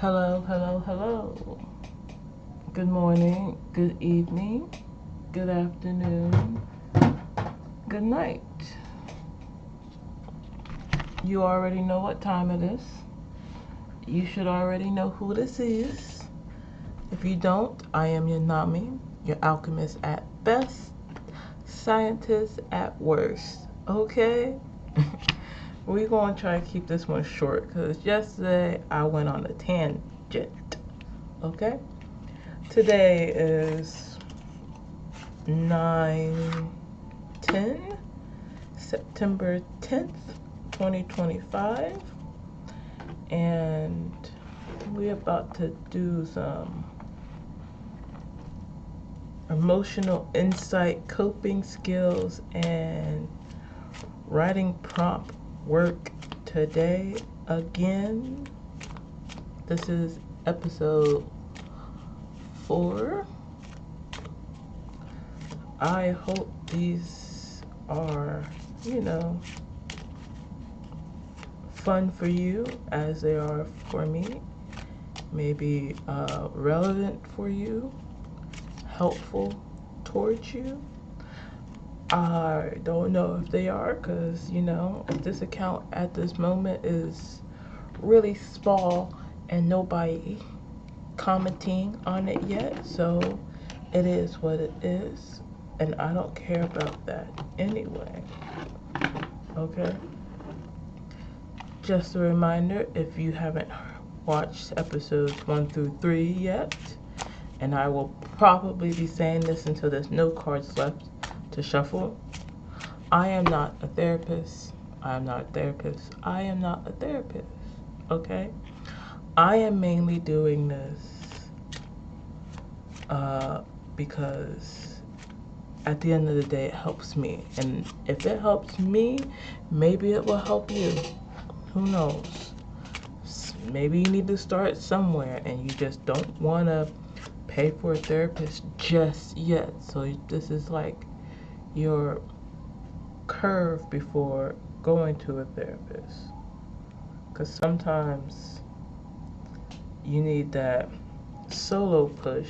Hello, hello, hello. Good morning, good evening, good afternoon, good night. You already know what time it is. You should already know who this is. If you don't, I am your Nami, your alchemist at best, scientist at worst. Okay? We're going to try to keep this one short because yesterday I went on a tangent. Okay? Today is 9/10, September 10th, 2025, and we're about to do some emotional insight, coping skills, and writing prompt work today again. This is episode 4. I hope these are, fun for you as they are for me. Maybe relevant for you, helpful towards you. I don't know if they are because, this account at this moment is really small and nobody commenting on it yet. So it is what it is. And I don't care about that anyway. Okay? Just a reminder, if you haven't watched episodes 1 through 3 yet, and I will probably be saying this until there's no cards left to shuffle, I am not a therapist. I am not a therapist. I am not a therapist. Okay? I am mainly doing this because at the end of the day, it helps me. And if it helps me, maybe it will help you. Who knows? Maybe you need to start somewhere and you just don't want to pay for a therapist just yet. So this is like your curve before going to a therapist. Because sometimes you need that solo push,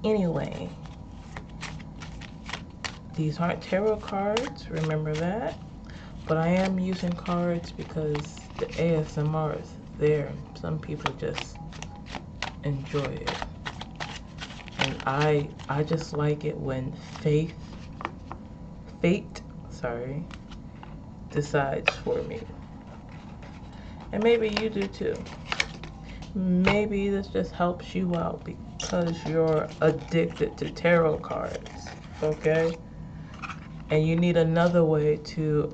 Anyway, these aren't tarot cards, remember that. But I am using cards because the ASMR is there. Some people just enjoy it. And I just like it when fate, decides for me. And maybe you do too. Maybe this just helps you out because you're addicted to tarot cards, okay? And you need another way to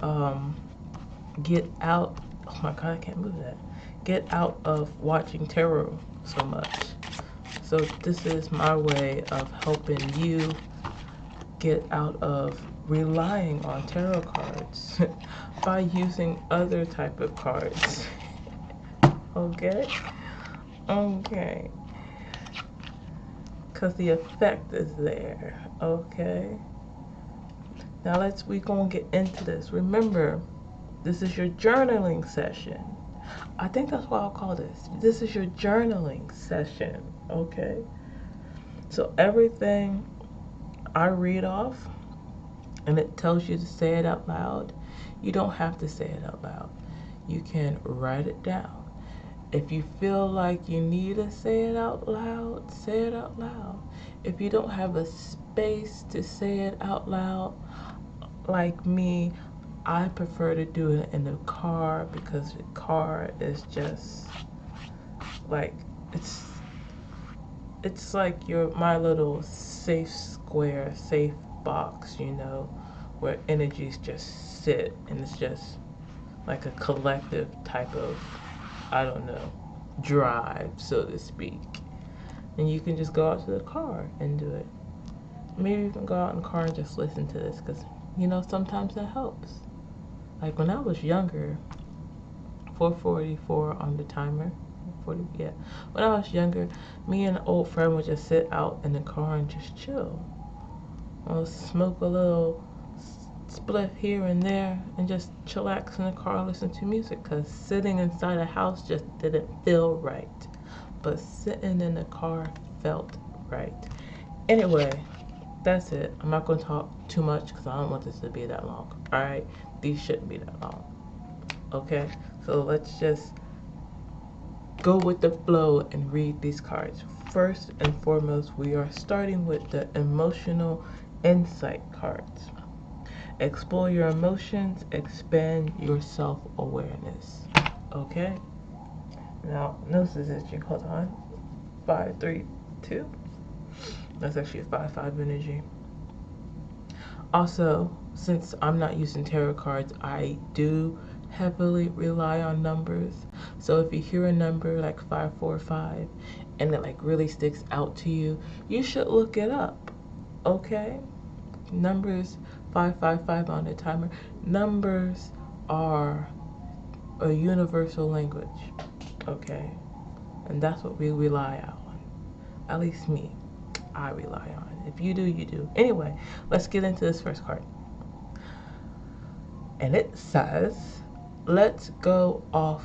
get out. Oh my God, I can't move that. Get out of watching tarot so much. So this is my way of helping you get out of relying on tarot cards by using other type of cards. Okay? Okay. Because the effect is there. Okay? Now we gonna get into this. Remember, this is your journaling session. I think that's what I'll call this. This is your journaling session. Okay? So everything I read off and it tells you to say it out loud, you don't have to say it out loud. You can write it down. If you feel like you need to say it out loud, say it out loud. If you don't have a space to say it out loud, like me, I prefer to do it in the car because the car is just like it's like my little safe square, safe box, where energies just sit and it's just like a collective type of, I don't know, drive, so to speak. And you can just go out to the car and do it. Maybe you can go out in the car and just listen to this because, sometimes that helps. Like when I was younger, 4:44 on the timer. 40, yeah. When I was younger, me and an old friend would just sit out in the car and just chill. I'll smoke a little spliff here and there and just chillax in the car, listen to music, because sitting inside a house just didn't feel right. But sitting in the car felt right. Anyway, that's it. I'm not going to talk too much because I don't want this to be that long. Alright? These shouldn't be that long. Okay? So let's just go with the flow and read these cards. First and foremost, we are starting with the emotional insight cards. Explore your emotions, expand your self-awareness. Okay? Now, notice this, hold on. 5, 3, 2. That's actually a 5-5 energy. Also, since I'm not using tarot cards, I do heavily rely on numbers. So if you hear a number like 545 and it like really sticks out to you, you should look it up. Okay? Numbers 555 on the timer. Numbers are a universal language. Okay? And that's what we rely on. At least me. I rely on. If you do, you do. Anyway, let's get into this first card. And it says, let go of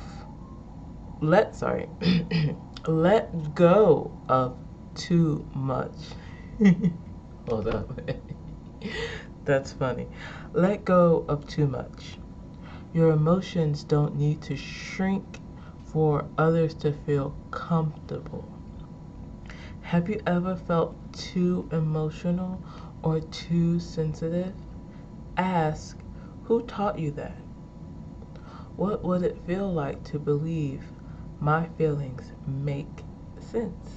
too much. Hold up. That's funny. Let go of too much. Your emotions don't need to shrink for others to feel comfortable. Have you ever felt too emotional or too sensitive? Ask, who taught you that? What would it feel like to believe my feelings make sense?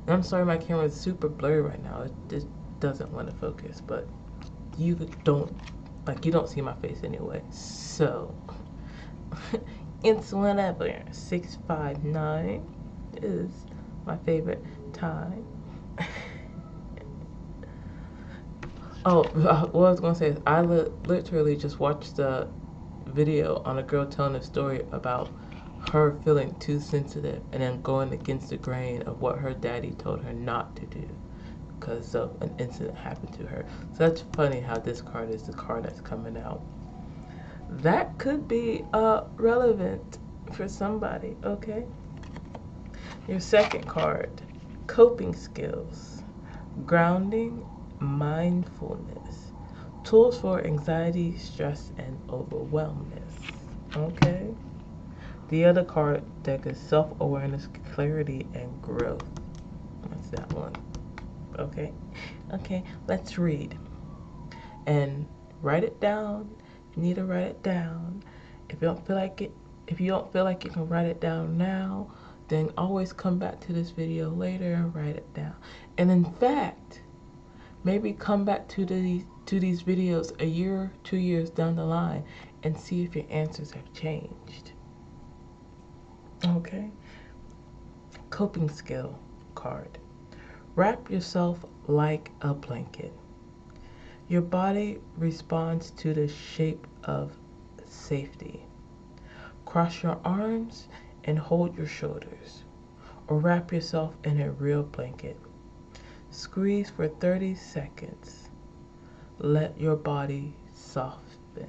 I'm sorry my camera is super blurry right now. It just doesn't want to focus, but you don't see my face anyway. So it's whatever. 659 is my favorite time. Oh, what I was gonna say is I literally just watched a video on a girl telling a story about her feeling too sensitive and then going against the grain of what her daddy told her not to do because of an incident happened to her. So that's funny how this card is the card that's coming out. That could be relevant for somebody, okay? Your second card, coping skills, grounding, mindfulness, tools for anxiety, stress, and overwhelmness. Okay? The other card deck is self-awareness, clarity, and growth. That's that one. Okay? Okay, let's read. And write it down. You need to write it down. If you don't feel like you can write it down now, then always come back to this video later and write it down. And in fact, maybe come back to these videos a year, 2 years down the line and see if your answers have changed. Okay? Coping skill card. Wrap yourself like a blanket. Your body responds to the shape of safety. Cross your arms and hold your shoulders, or wrap yourself in a real blanket. Squeeze for 30 seconds. Let your body soften.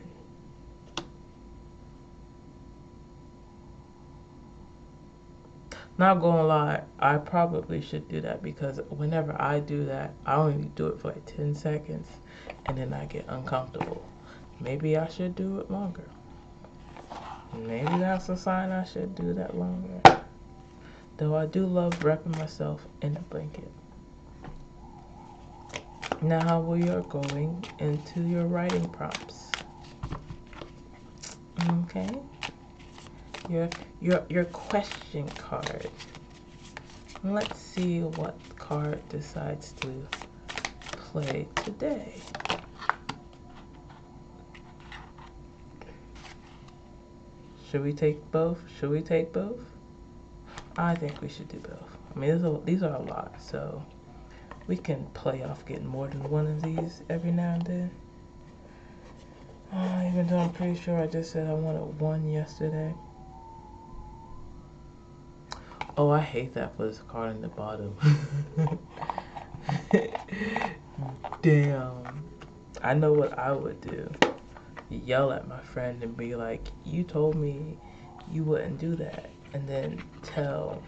Not gonna lie, I probably should do that because whenever I do that, I only do it for like 10 seconds and then I get uncomfortable. Maybe I should do it longer. Maybe that's a sign I should do that longer. Though I do love wrapping myself in a blanket. Now we are going into your writing prompts. Okay? Your question card. Let's see what card decides to play today. Should we take both? Should we take both? I think we should do both. I mean, these are a lot, so we can play off getting more than one of these every now and then. Even though I'm pretty sure I just said I wanted one yesterday. Oh, I hate that for this card in the bottom. Damn. I know what I would do. Yell at my friend and be like, you told me you wouldn't do that. And then tell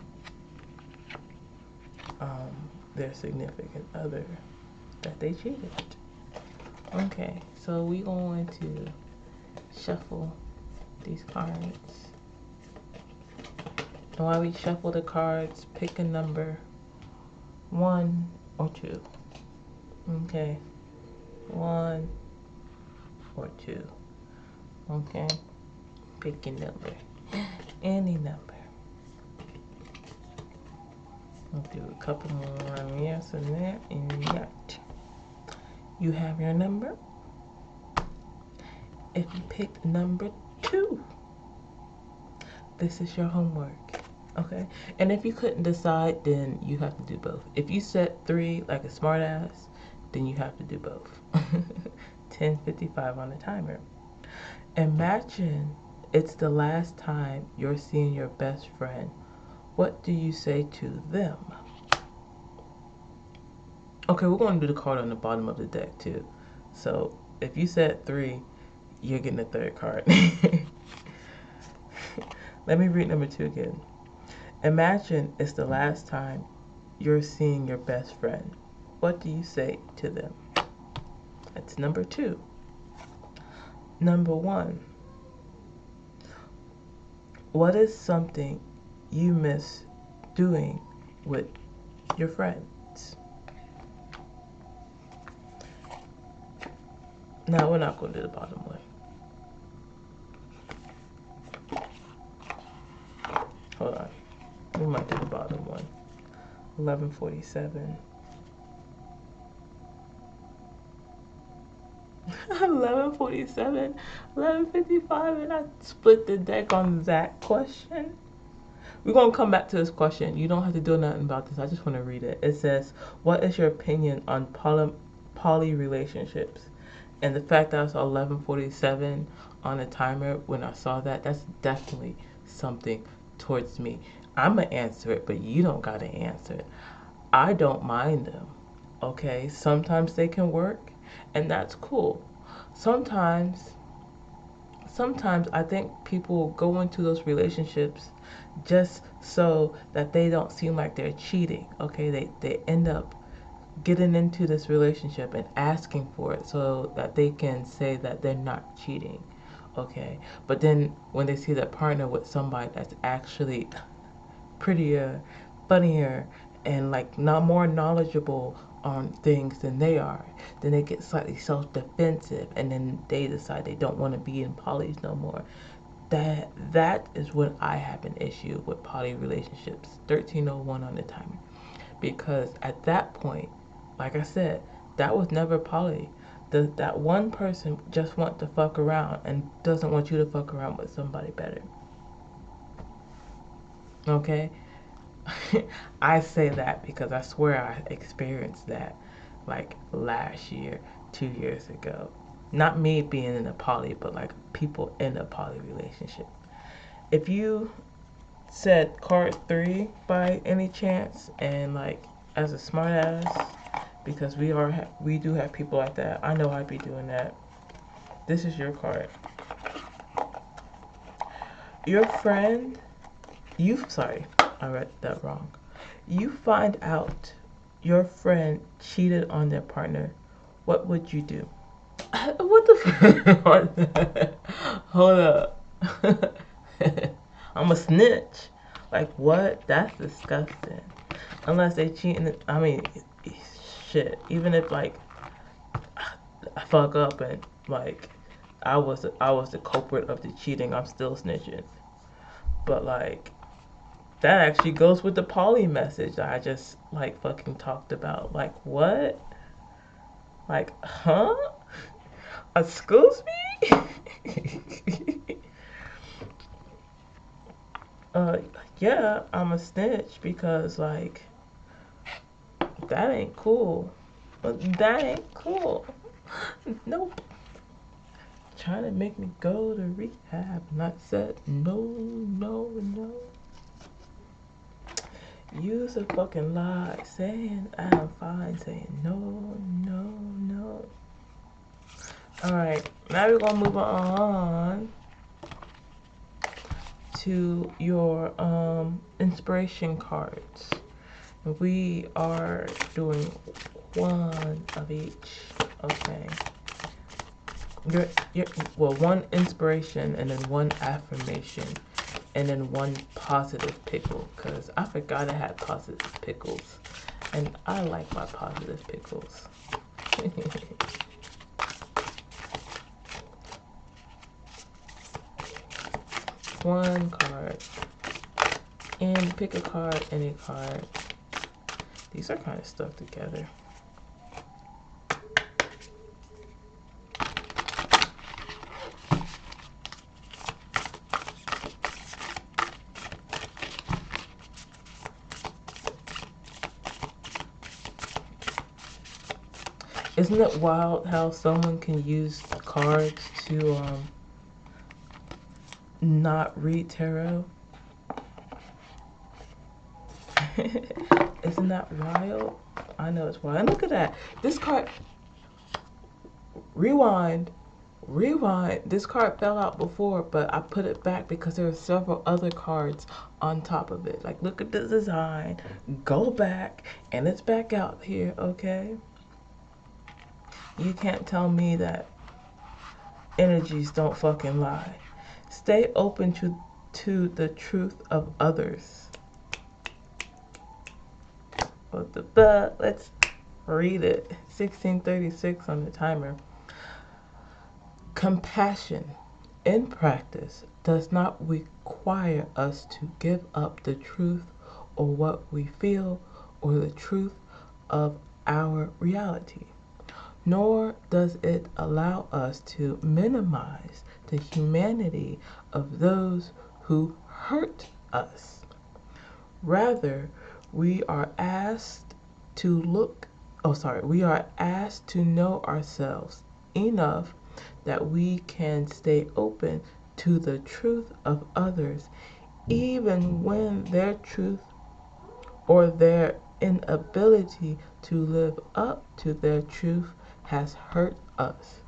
their significant other that they cheated. Okay, so we going to shuffle these cards. And while we shuffle the cards, pick a number, 1 or 2. Okay, 1 or 2. Okay, pick a number, any number. I'll do a couple more yes and that and that. You have your number. If you picked number 2, this is your homework. Okay, and if you couldn't decide, then you have to do both. If you said 3 like a smartass, then you have to do both. 10:55 on the timer. Imagine it's the last time you're seeing your best friend. What do you say to them? Okay, we're going to do the card on the bottom of the deck too. So if you said 3, you're getting a 3rd card. Let me read number 2 again. Imagine it's the last time you're seeing your best friend. What do you say to them? That's number 2. Number 1. What is something you miss doing with your friends? No, we're not going to do the bottom one. Hold on. We might do the bottom one. 11:47. 11:47. 11:55, and I split the deck on that question. We're going to come back to this question. You don't have to do nothing about this. I just want to read it. It says, what is your opinion on poly relationships? And the fact that I saw 11:47 on the timer when I saw that, that's definitely something towards me. I'm going to answer it, but you don't got to answer it. I don't mind them, okay? Sometimes they can work, and that's cool. Sometimes I think people go into those relationships just so that they don't seem like they're cheating, okay? They end up getting into this relationship and asking for it so that they can say that they're not cheating, okay? But then when they see their partner with somebody that's actually prettier, funnier, and like not more knowledgeable on things than they are, then they get slightly self-defensive, and then they decide they don't want to be in polys no more. That is when I have an issue with poly relationships. 13:01 on the timer, because at that point, like I said, that was never poly. That one person just wants to fuck around and doesn't want you to fuck around with somebody better. Okay? I say that because I swear I experienced that like last year, 2 years ago. Not me being in a poly, but like people in a poly relationship. If you said card 3 by any chance, and like as a smart ass, because we do have people like that. I know I'd be doing that. This is your card. Your friend, sorry, I read that wrong. You find out your friend cheated on their partner. What would you do? What the Hold up. I'm a snitch. Like, what? That's disgusting. Unless they cheating. I mean, shit. Even if, like, I fuck up and, like, I was the culprit of the cheating, I'm still snitching. But, like, that actually goes with the poly message that I just, like, fucking talked about. Like, what? Like, huh? Excuse me? Yeah, I'm a snitch because, like, that ain't cool. That ain't cool. Nope. Trying to make me go to rehab. Not said no, no, no. Use a fucking lie saying I'm fine, saying no, no, no. Alright, now we're gonna move on to your inspiration cards. We are doing one of each. Okay. Well, one inspiration and then one affirmation and then one positive pickle, because I forgot I had positive pickles and I like my positive pickles. One card, and pick a card, any card. These are kind of stuck together. Isn't it wild how someone can use cards to not read tarot? Isn't that wild? I know it's wild. And look at that. This card, rewind. This card fell out before, but I put it back because there are several other cards on top of it. Like, look at the design. Go back, and it's back out here, okay? You can't tell me that energies don't fucking lie. Stay open to the truth of others. What the fuck? Let's read it. 1636 on the timer. Compassion in practice does not require us to give up the truth or what we feel or the truth of our reality, nor does it allow us to minimize the humanity of those who hurt us. Rather, we are asked to know ourselves enough that we can stay open to the truth of others, even when their truth or their inability to live up to their truth has hurt us.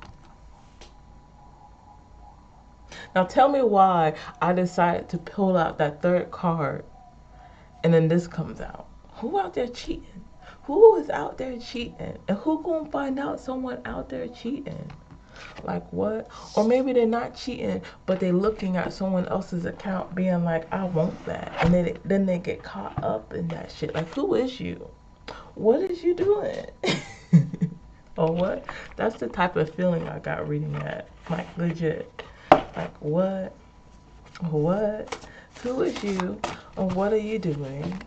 Now tell me why I decided to pull out that third card and then this comes out. Who out there cheating? Who is out there cheating? And who gonna find out someone out there cheating? Like what? Or maybe they're not cheating, but they're looking at someone else's account being like, I want that. And then they get caught up in that shit. Like, who is you? What is you doing? Or what? That's the type of feeling I got reading that. Like, legit. Like, what? What? Who is you? Or what are you doing?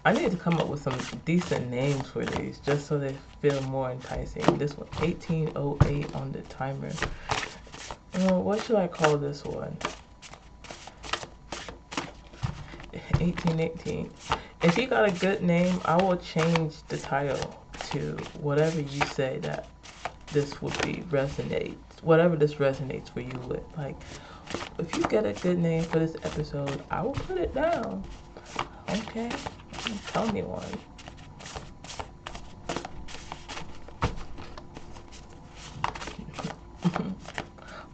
I need to come up with some decent names for these just so they feel more enticing. This one, 1808 on the timer. What should I call this one? 1818. If you got a good name, I will change the title to whatever you say that this would be resonates. Whatever this resonates for you with. Like, if you get a good name for this episode, I will put it down. Okay? Tell me one.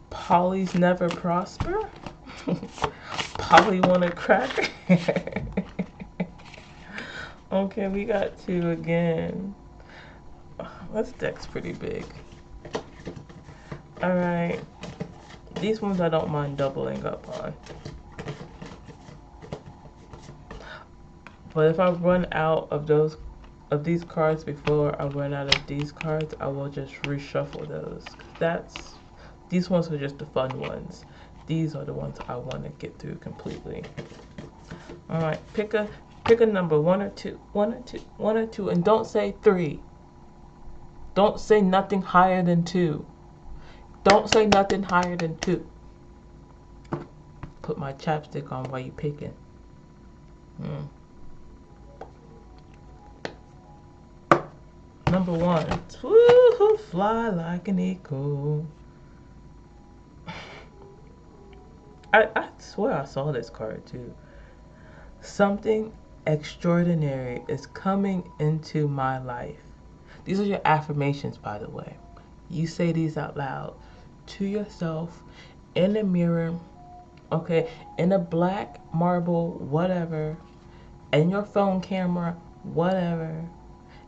Polly's never prosper? Polly want a cracker? Okay, we got two again. This deck's pretty big. Alright. These ones I don't mind doubling up on. But if I run out of these cards before I run out of these cards, I will just reshuffle those. These ones are just the fun ones. These are the ones I want to get through completely. Alright, pick a number, one or two, and don't say 3. Don't say nothing higher than 2. Don't say nothing higher than 2. Put my chapstick on while you picking. Number 1. Woo-hoo, fly like an eagle. I swear I saw this card too. Something extraordinary is coming into my life. These are your affirmations, by the way. You say these out loud to yourself in the mirror, okay, in a black marble, whatever, in your phone camera, whatever,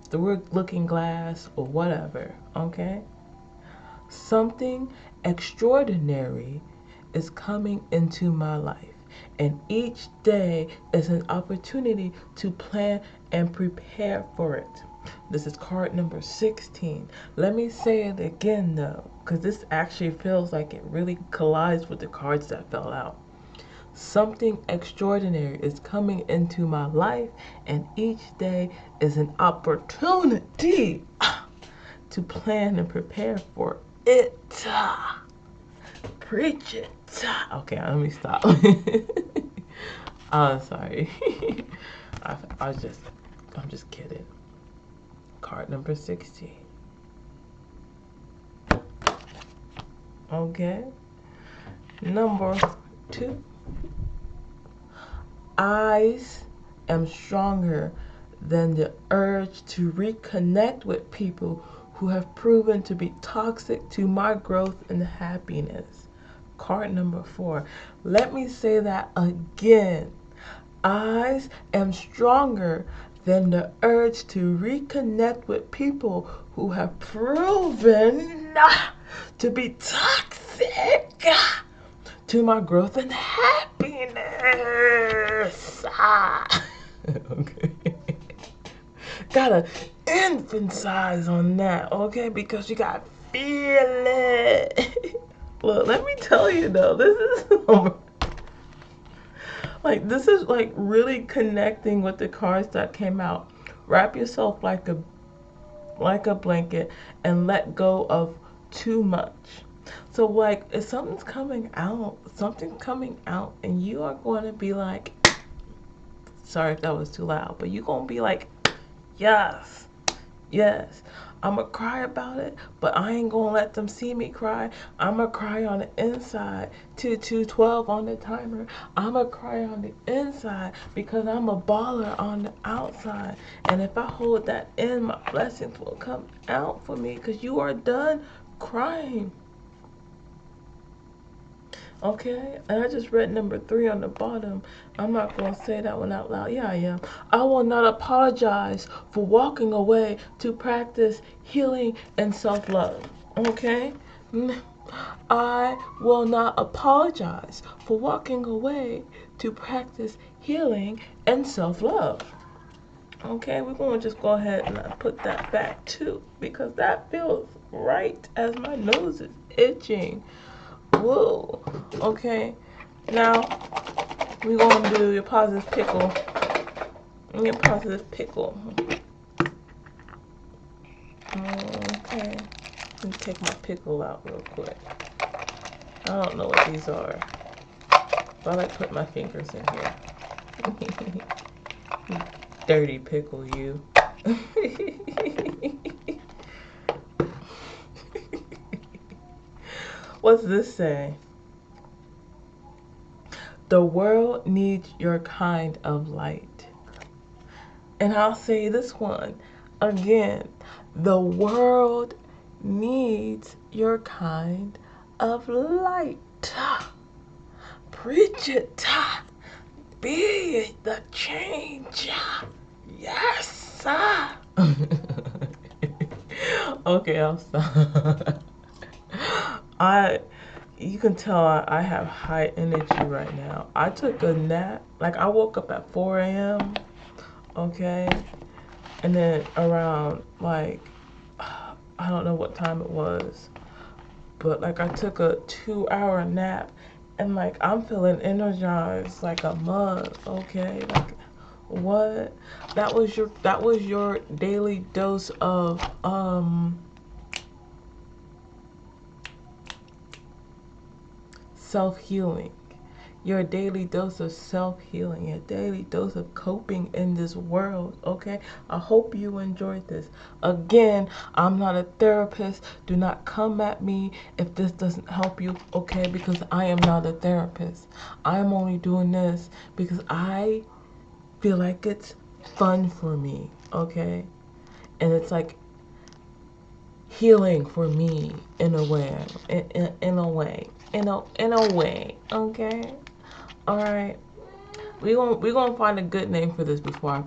through a looking glass or whatever, okay? Something extraordinary is coming into my life, and each day is an opportunity to plan and prepare for it. This is card number 16. Let me say it again though, because this actually feels like it really collides with the cards that fell out. Something extraordinary is coming into my life, and each day is an opportunity to plan and prepare for it. Preach it. Okay, let me stop. I'm sorry. I'm just kidding. Card number 16. Okay. Number 2. I am stronger than the urge to reconnect with people who have proven to be toxic to my growth and happiness. Card number 4. Let me say that again. I am stronger than the urge to reconnect with people who have proven to be toxic to my growth and happiness. Okay. Gotta emphasize on that, okay? Because you gotta feel it. Look, let me tell you though, this is like really connecting with the cards that came out. Wrap yourself like a blanket and let go of too much. So like if something's coming out, and you are going to be like, sorry if that was too loud, but you're going to be like, yes, I'm going to cry about it, but I ain't going to let them see me cry. I'm going to cry on the inside. 2:12 on the timer. I'm going to cry on the inside because I'm a baller on the outside. And if I hold that in, my blessings will come out for me because you are done crying. Okay, and I just read number 3 on the bottom. I'm not going to say that one out loud. Yeah, I am. I will not apologize for walking away to practice healing and self-love. Okay? I will not apologize for walking away to practice healing and self-love. Okay, we're going to just go ahead and put that back too, because that feels right as my nose is itching. Whoa. Okay. Now we're gonna do your positive pickle. Your positive pickle. Okay. Let me take my pickle out real quick. I don't know what these are, but I like to put my fingers in here. Dirty pickle, you. What's this say? The world needs your kind of light. And I'll say this one again. The world needs your kind of light. Preach it. Be the change. Yes. Okay, I'll stop. You can tell I have high energy right now. I took a nap. Like I woke up at 4 a.m. Okay, and then around like I don't know what time it was, but like I took a 2-hour nap, and like I'm feeling energized like a mug. Okay, like what? That was your daily dose of self-healing, your daily dose of self-healing, your daily dose of coping in this world. Okay, I hope you enjoyed this. Again, I'm not a therapist. Do not come at me if this doesn't help you, okay, because I am not a therapist. I am only doing this because I feel like it's fun for me, okay, and it's like healing for me in a way, in a way, in a way. Okay, all right. We gonna find a good name for this before I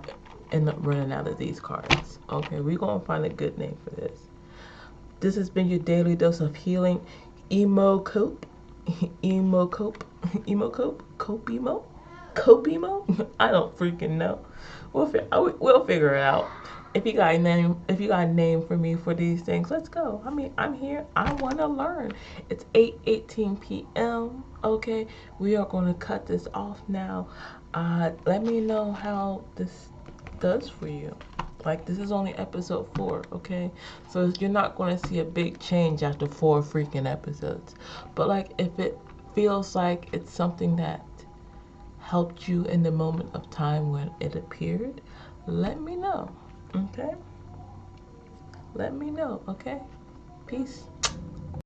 end up running out of these cards. Okay, we gonna find a good name for this. This has been your daily dose of healing. Emo cope, emo cope, emo cope, cope emo, cope emo. I don't freaking know. We'll figure it out. If you got a name for me for these things, let's go. I mean, I'm here. I want to learn. It's 8:18 p.m. Okay, we are going to cut this off now. Let me know how this does for you. Like, this is only episode 4, okay? So you're not going to see a big change after 4 freaking episodes. But like, if it feels like it's something that helped you in the moment of time when it appeared, let me know. Okay? Let me know, okay? Peace.